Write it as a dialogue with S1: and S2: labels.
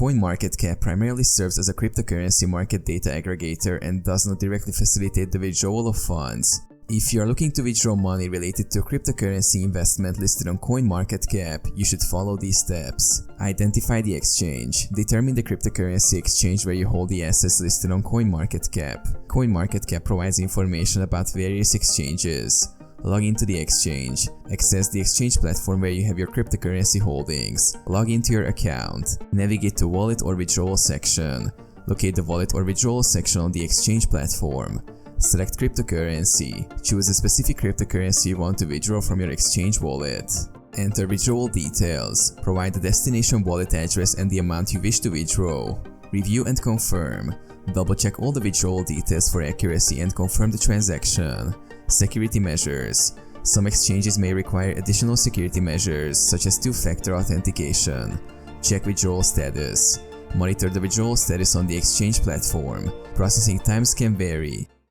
S1: Coinmarketcap primarily serves as a cryptocurrency market data aggregator and does not directly facilitate the withdrawal of funds. If you are looking to withdraw money related to a cryptocurrency investment listed on CoinMarketCap, you should follow these steps. Identify the exchange. Determine the cryptocurrency exchange where you hold the assets listed on CoinMarketCap. CoinMarketCap provides information about various exchanges. Log into the exchange. Access the exchange platform where you have your cryptocurrency holdings. Log into your account. Navigate to Wallet or Withdrawal section. Locate the Wallet or Withdrawal section on the exchange platform. Select cryptocurrency. Choose a specific cryptocurrency you want to withdraw from your exchange wallet. Enter withdrawal details. Provide the destination wallet address and the amount you wish to withdraw. Review and confirm. Double-check all the withdrawal details for accuracy and confirm the transaction. Security measures. Some exchanges may require additional security measures such as two-factor authentication. Check withdrawal status. Monitor the withdrawal status on the exchange platform. Processing times can vary.